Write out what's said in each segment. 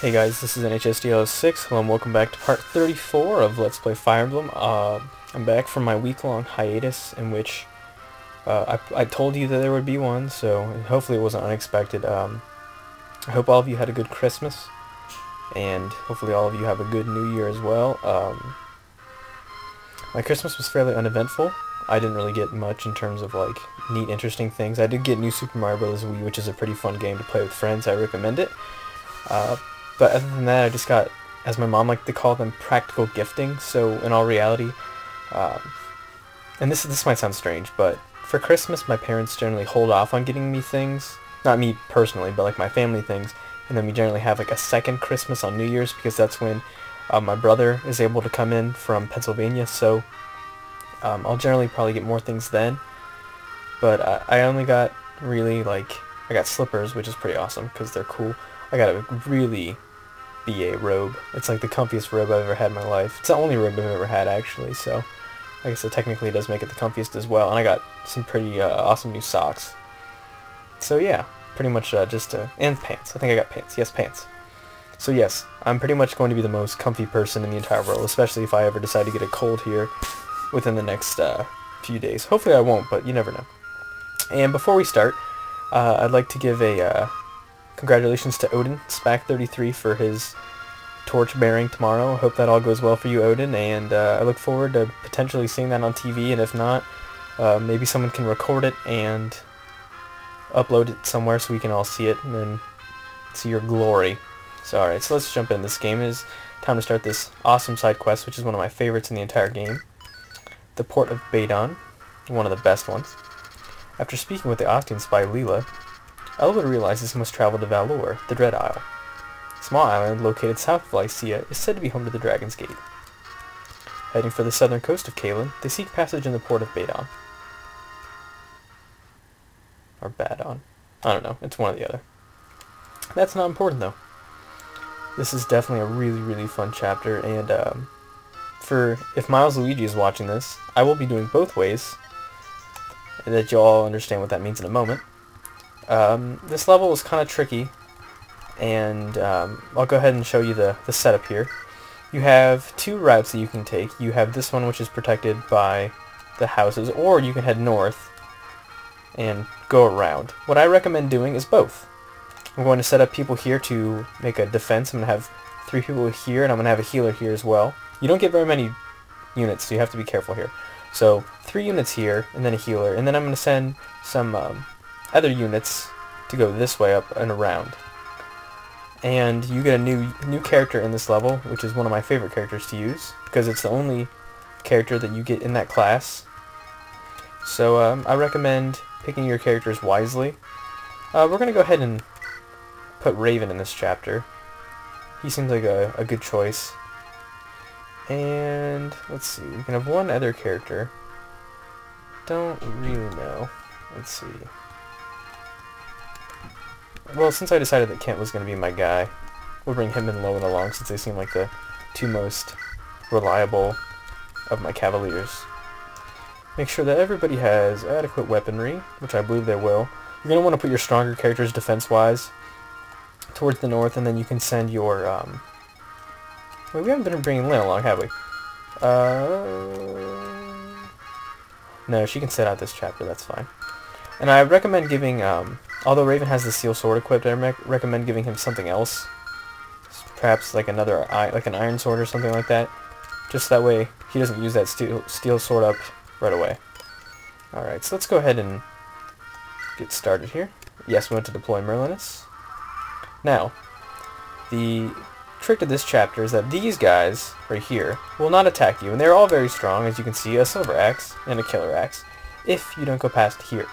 Hey guys, this is NHSDL6. Hello and welcome back to part 34 of Let's Play Fire Emblem. I'm back from my week-long hiatus in which I told you that there would be one, so hopefully it wasn't unexpected. I hope all of you had a good Christmas, and hopefully all of you have a good New Year as well. My Christmas was fairly uneventful. I didn't really get much in terms of like neat, interesting things. I did get New Super Mario Bros. Wii, which is a pretty fun game to play with friends. I recommend it. But other than that, I just got, as my mom liked to call them, practical gifting. So in all reality, and this might sound strange, but for Christmas, my parents generally hold off on getting me things. Not me personally, but like my family things. And then we generally have like a second Christmas on New Year's because that's when my brother is able to come in from Pennsylvania. So I'll generally probably get more things then. But I only got really I got slippers, which is pretty awesome because they're cool. I got a really BA robe. It's like the comfiest robe I've ever had in my life. It's the only robe I've ever had, actually, so I guess it technically does make it the comfiest as well. And I got some pretty awesome new socks. So yeah, pretty much and pants. I think I got pants. Yes, pants. So yes, I'm pretty much going to be the most comfy person in the entire world, especially if I ever decide to get a cold here within the next few days. Hopefully I won't, but you never know. And before we start, I'd like to give a congratulations to Odin, SPAC33, for his torch bearing tomorrow. I hope that all goes well for you, Odin, and I look forward to potentially seeing that on TV, and if not, maybe someone can record it and upload it somewhere so we can all see it and then see your glory. So alright, so let's jump in. This game is time to start this awesome side quest, which is one of my favorites in the entire game. The Port of Badon, one of the best ones. After speaking with the Ostian spy Leela, Elwood realizes he must travel to Valor, the Dread Isle. A small island located south of Lycia is said to be home to the Dragon's Gate. Heading for the southern coast of Caelin, they seek passage in the port of Badon. Or Badon. I don't know, it's one or the other. That's not important though. This is definitely a really, really fun chapter, and if Miles Luigi is watching this, I will be doing both ways, and that you'll all understand what that means in a moment. This level is kind of tricky, and I'll go ahead and show you the setup here. You have two routes that you can take. You have this one, which is protected by the houses, or you can head north and go around. What I recommend doing is both. I'm going to set up people here to make a defense. I'm going to have 3 people here, and I'm going to have a healer here as well. You don't get very many units, so you have to be careful here. So 3 units here, and then a healer, and then I'm going to send some other units to go this way up and around. And you get a new character in this level, which is one of my favorite characters to use, because it's the only character that you get in that class. So I recommend picking your characters wisely. We're going to go ahead and put Raven in this chapter. He seems like a good choice. And let's see, we can have one other character. Don't really know. Let's see. Well, since I decided that Kent was going to be my guy, we'll bring him and Lowen along since they seem like the 2 most reliable of my cavaliers. Make sure that everybody has adequate weaponry, which I believe they will. You're going to want to put your stronger characters defense-wise towards the north, and then you can send your, well, we haven't been bringing Lynn along, have we? No, she can sit out this chapter, that's fine. And I recommend giving, although Raven has the steel sword equipped, I recommend giving him something else. Perhaps like an iron sword or something like that. Just that way he doesn't use that steel sword up right away. Alright, so let's go ahead and get started here. Yes, we want to deploy Merlinus. Now, the trick to this chapter is that these guys right here will not attack you, and they're all very strong, as you can see, a silver axe and a killer axe, if you don't go past here.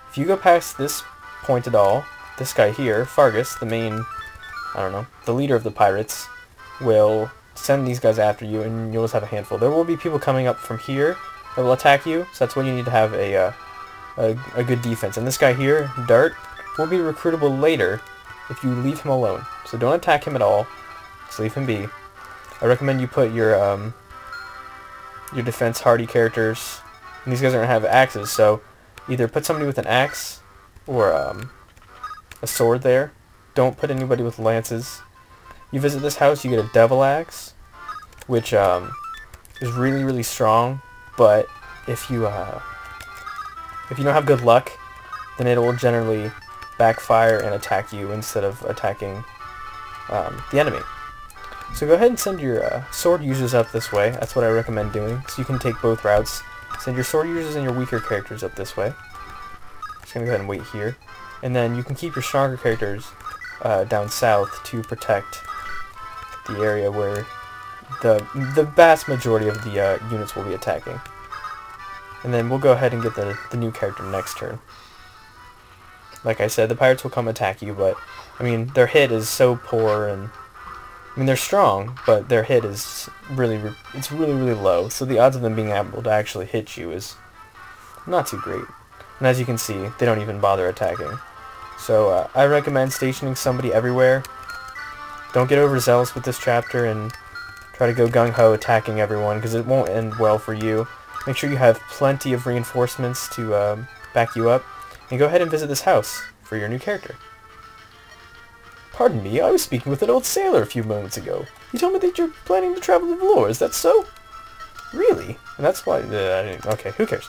If you go past this point at all, this guy here, Fargus, the main, I don't know, the leader of the pirates, will send these guys after you, and you'll just have a handful. There will be people coming up from here that will attack you, so that's when you need to have a good defense. And this guy here, Dart, will be recruitable later if you leave him alone. So don't attack him at all, just leave him be. I recommend you put your defense hardy characters, and these guys are going to have axes, so either put somebody with an axe or a sword there. Don't put anybody with lances. You visit this house, you get a devil axe, which is really, really strong, but if you don't have good luck, then it will generally backfire and attack you instead of attacking the enemy. So go ahead and send your sword users up this way. That's what I recommend doing, so you can take both routes. Send your sword users and your weaker characters up this way. Just going to go ahead and wait here. And then you can keep your stronger characters down south to protect the area where the vast majority of the units will be attacking. And then we'll go ahead and get the new character next turn. Like I said, the pirates will come attack you, but I mean, their hit is so poor, and I mean, they're strong, but their hit is really low, so the odds of them being able to actually hit you is not too great. And as you can see, they don't even bother attacking. So I recommend stationing somebody everywhere. Don't get overzealous with this chapter and try to go gung-ho attacking everyone, because it won't end well for you. Make sure you have plenty of reinforcements to back you up, and go ahead and visit this house for your new character. Pardon me, I was speaking with an old sailor a few moments ago. He told me that you're planning to travel to Valor, is that so? Really? And that's why... okay, who cares?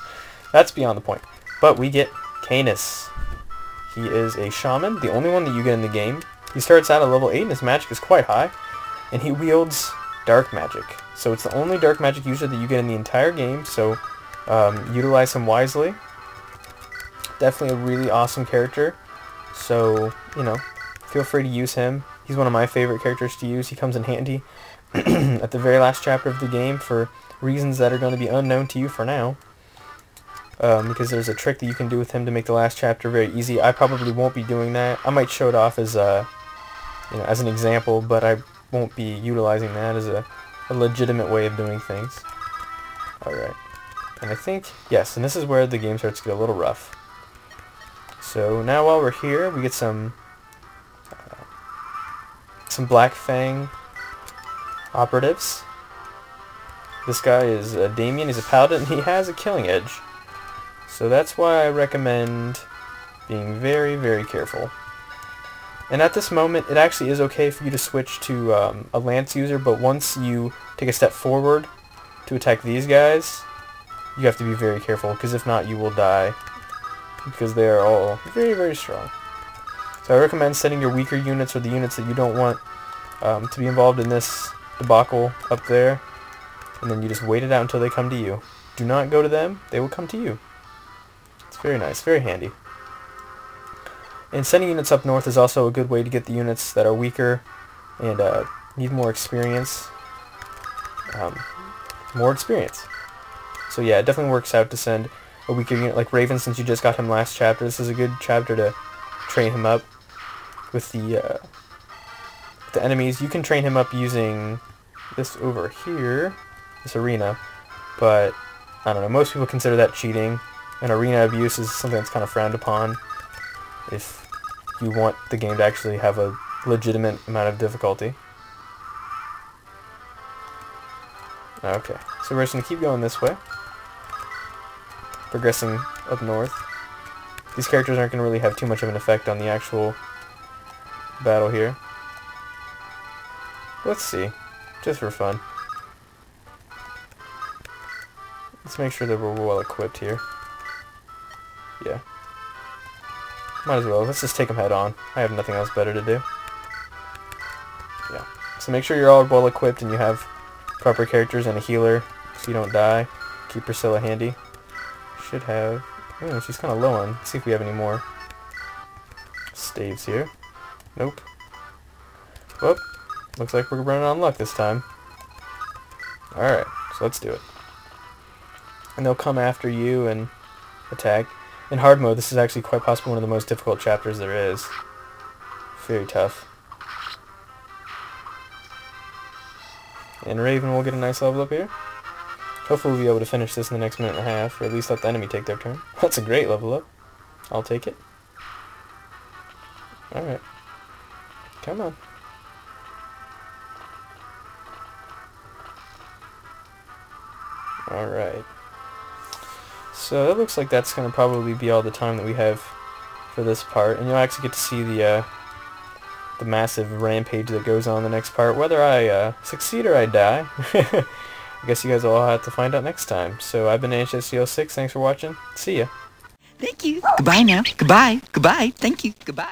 That's beyond the point. But we get Canis. He is a shaman, the only one that you get in the game. He starts out at level 8 and his magic is quite high. And he wields dark magic. So it's the only dark magic user that you get in the entire game, so utilize him wisely. Definitely a really awesome character. So, you know, feel free to use him. He's one of my favorite characters to use. He comes in handy at the very last chapter of the game for reasons that are going to be unknown to you for now. Because there's a trick that you can do with him to make the last chapter very easy. I probably won't be doing that. I might show it off as as an example, but I won't be utilizing that as a legitimate way of doing things. Alright. And I think, yes, and this is where the game starts to get a little rough. So now while we're here, we get some Black Fang operatives. This guy is Damien, he's a paladin, and he has a killing edge. So that's why I recommend being very, very careful. And at this moment, it actually is okay for you to switch to a lance user, but once you take a step forward to attack these guys, you have to be very careful, because if not, you will die, because they are all very, very strong. So I recommend setting your weaker units, or the units that you don't want to be involved in this debacle up there, and then you just wait it out until they come to you. Do not go to them, they will come to you. It's very nice, very handy. And sending units up north is also a good way to get the units that are weaker and need more experience. So yeah, it definitely works out to send a weaker unit like Raven, since you just got him last chapter. This is a good chapter to train him up with the enemies. You can train him up using this over here, this arena, but I don't know, most people consider that cheating, and arena abuse is something that's kind of frowned upon if you want the game to actually have a legitimate amount of difficulty. Okay, so we're just going to keep going this way, progressing up north. These characters aren't going to really have too much of an effect on the actual battle here. Let's see, just for fun. Let's make sure that we're well equipped here. Yeah. Might as well. Let's just take them head on. I have nothing else better to do. Yeah. So make sure you're all well equipped and you have proper characters and a healer so you don't die. Keep Priscilla handy. Should have... oh, she's kind of low on. Let's see if we have any more staves here. Nope. Whoop. Looks like we're running on luck this time. Alright, so let's do it. And they'll come after you and attack. In hard mode, this is actually quite possibly one of the most difficult chapters there is. Very tough. And Raven will get a nice level up here. Hopefully we'll be able to finish this in the next minute and a half, or at least let the enemy take their turn. That's a great level up. I'll take it. Alright. Come on. Alright. So it looks like that's going to probably be all the time that we have for this part, and you'll actually get to see the the massive rampage that goes on in the next part. Whether I succeed or I die, I guess you guys will all have to find out next time. So I've been HSCO6. Thanks for watching. See ya. Thank you. Goodbye now. Goodbye. Goodbye. Thank you. Goodbye.